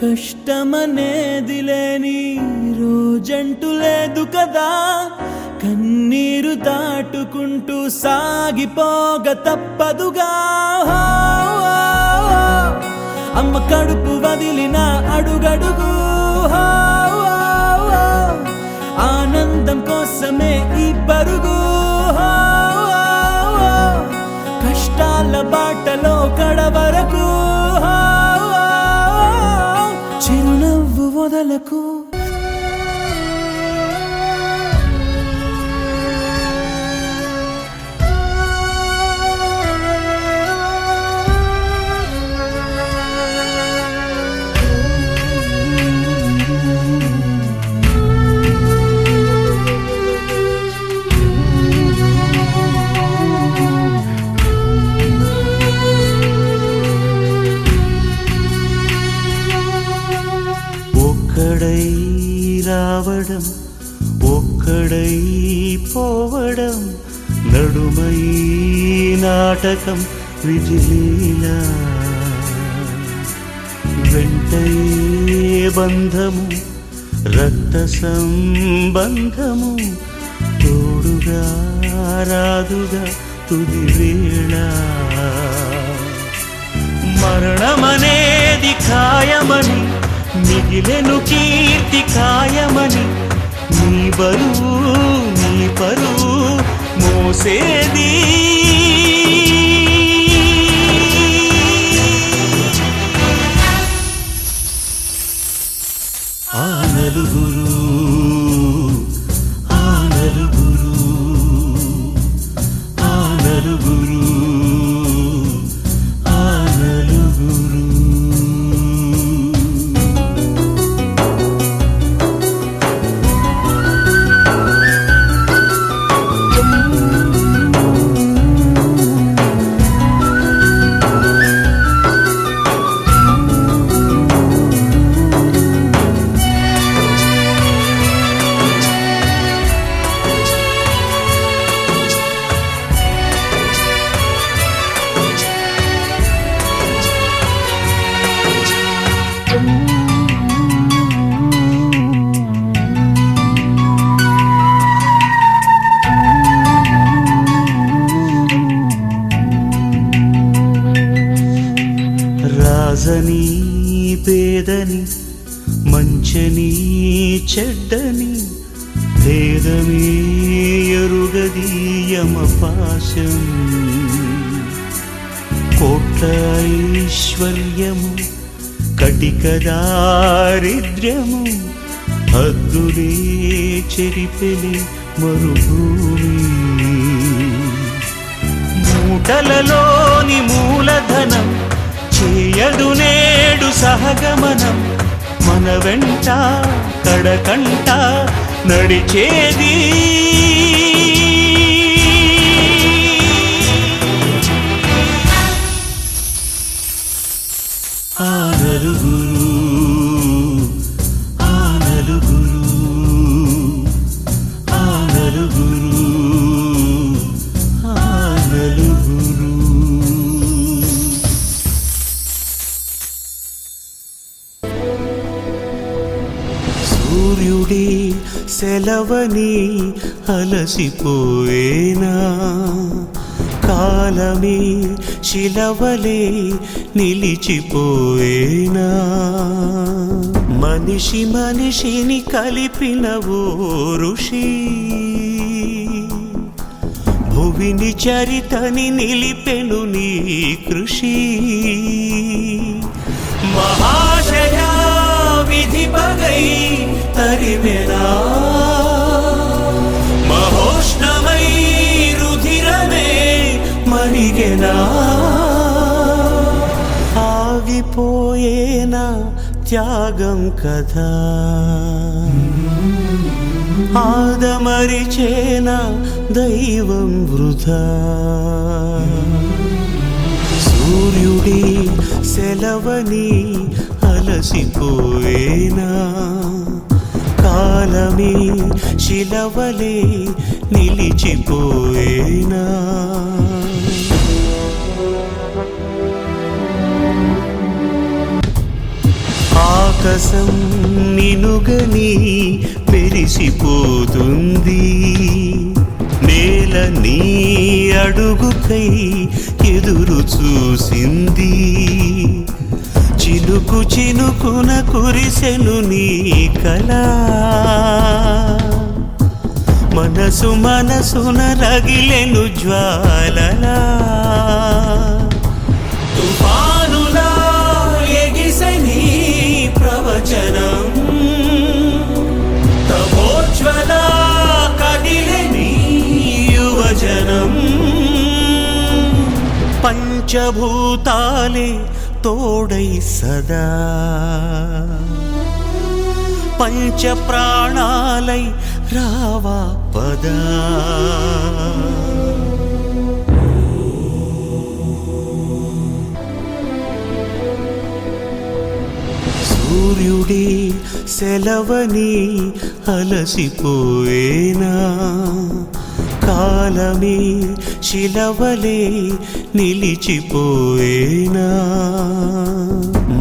కష్టమనేది లేని రోజంటూ లేదు కదా, కన్నీరు దాటుకుంటూ సాగిపోగ తప్పదుగా. అమ్మ కడుపు వదిలిన అడుగడుగు ఆనందం కోసమే ఈ పరుగు. కష్టాల బాటలో కడవరకు చిరునవ్వు వదలకు. ఒక్కడై రావడం ఒక్కడై పోవడం నడుమై నాటకం విజిలీలా. వెంటయే బంధము రక్త సంబంధము తోడుగా రాదుగా తుది వేళ. మరణమనేది ఖాయమని మిగిలెను కీర్తి కాయమని నీ బరువు నీ పరువు మోసేది. ఆ నలుగురు ఆ నలుగురు ఆ నలుగురు ఆ నలుగురు. రాజని పేదని మంచని చెడ్డని భేదమే ఎరుగది యమపాశం. కోట్ల ఐశ్వర్యము కటిక దారిద్ర్యము హద్దులే చెరిపెలి మరుభూమి. మూటలలోని మూలధనం చేయదు నేడు సహగమనం మన వెంట కడకంట నడిచేది. ఆ నలుగురు ఆ నలుగురు ఆ నలుగురు ఆ నలుగురు. సూర్యుడి సెలవని అలసిపోయేనా, కాలమే శిలవలే నిలిచిపోయేనా. మనిషి మనిషిని కలిపిన ఓ ఋషి భువిని చరితని నిలిపెను నీ కృషి. మహాశయా విధి పగై తరిమెనా, మహోష్ణమై రుధిరమే మరిగెనా. ఆగిపోయేనా త్యాగం కదా, ఆదమరిచేనా దైవం వృధా. సూర్యుడి సెలవని అలసిపోయేనా, కాలమే శిలవలే నిలిచిపోయేనా. ఆకాశం నినుగని మెరిసిపోతుంది, నేల నీ అడుగుకై ఎదురు చూసింది. చినుకు చినుకున కురిసెను నీ కళ, మనసు మనసున రగిలెను జ్వాలలా. తుఫానులా ఎగిసె నీ ప్రవచనం, తమోజ్వల కదిలె నీ యువజనం. పంచభూతాలే తోడై సదా, పంచ ప్రాణాలై రావా పదా. సూర్యుడే సెలవని అలసిపోయేనా, కాలమే శిలవలే నిలిచిపోయేనా.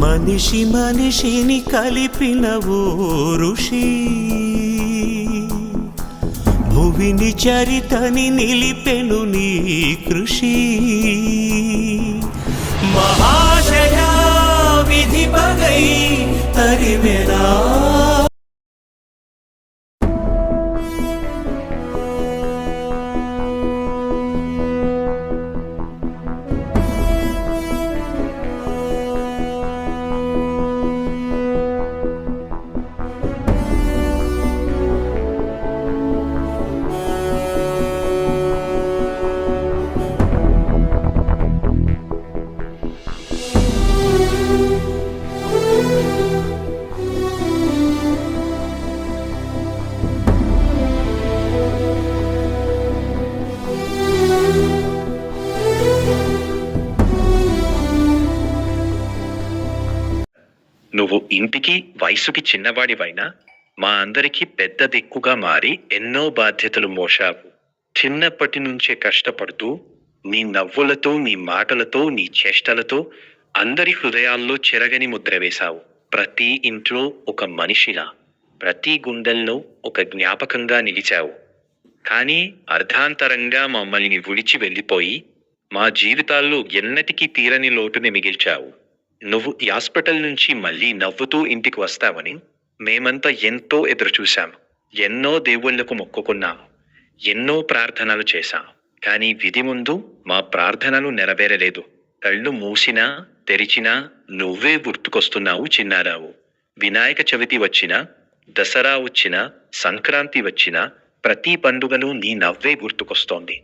మనిషి మనిషిని కలిపిన ఓ ఋషి, భువిని చరితని నిలిపెను నీ కృషి. మహాశయ విధి పగై తరిమెనా, నువ్వు ఇంటికి వయసుకి చిన్నవాడివైనా మా అందరికీ పెద్ద దిక్కుగా మారి ఎన్నో బాధ్యతలు మోశావు. చిన్నప్పటి నుంచే కష్టపడుతూ నీ నవ్వులతో, నీ మాటలతో, నీ చేష్టలతో అందరి హృదయాల్లో చెరగని ముద్ర వేశావు. ప్రతి ఇంట్లో ఒక మనిషిలా, ప్రతి గుండెల్లో ఒక జ్ఞాపకంగా నిలిచావు. కానీ అర్ధాంతరంగా మమ్మల్ని విడిచి వెళ్ళిపోయి మా జీవితాల్లో ఎన్నటికీ తీరని లోటుని మిగిల్చావు. నువ్వు ఈ హాస్పిటల్ నుంచి మళ్ళీ నవ్వుతూ ఇంటికి వస్తావని మేమంతా ఎంతో ఎదురుచూశాం. ఎన్నో దేవుళ్లకు మొక్కుకున్నాం, ఎన్నో ప్రార్థనలు చేశాం. కానీ విధి ముందు మా ప్రార్థనలు నెరవేరలేదు. కళ్ళు మూసినా తెరిచినా నువ్వే గుర్తుకొస్తున్నావు చిన్నారావు. వినాయక చవితి వచ్చినా, దసరా వచ్చినా, సంక్రాంతి వచ్చినా ప్రతి పండుగను నీ నవ్వే గుర్తుకొస్తోంది.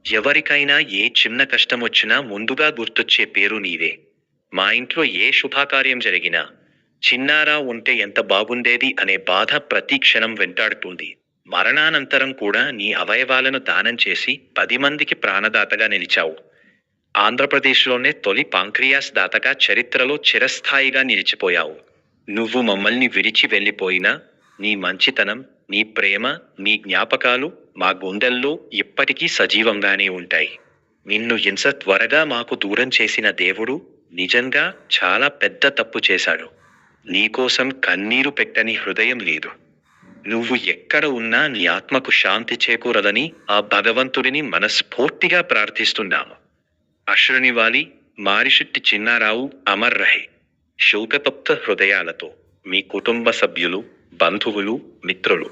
ఎవరికైనా ఏ చిన్న కష్టం వచ్చినా ముందుగా గుర్తొచ్చే పేరు నీదే. మా ఇంట్లో ఏ శుభకార్యం జరిగినా చిన్నారావు ఉంటే ఎంత బాగుండేది అనే బాధ ప్రతి క్షణం వెంటాడుతుంది. మరణానంతరం కూడా నీ అవయవాలను దానం చేసి 10 మందికి ప్రాణదాతగా నిలిచావు. ఆంధ్రప్రదేశ్లోనే తొలి పాంక్రియాస్ దాతగా చరిత్రలో చిరస్థాయిగా నిలిచిపోయావు. నువ్వు మమ్మల్ని విడిచి వెళ్ళిపోయినా నీ మంచితనం, నీ ప్రేమ, నీ జ్ఞాపకాలు మా గుండెల్లో ఇప్పటికీ సజీవంగానే ఉంటాయి. నిన్ను ఇంత త్వరగా మాకు దూరం చేసిన దేవుడు నిజంగా చాలా పెద్ద తప్పు చేశాడు. నీకోసం కన్నీరు పెట్టని హృదయం లేదు. నువ్వు ఎక్కడ ఉన్నా నీ ఆత్మకు శాంతి చేకూరదని ఆ భగవంతుడిని మనస్ఫూర్తిగా ప్రార్థిస్తున్నాము. అశ్రునివాలి మారిశెట్టి చిన్నారావు అమర్ రహే. శోకతప్త హృదయాలతో మీ కుటుంబ సభ్యులు, బంధువులు, మిత్రులు.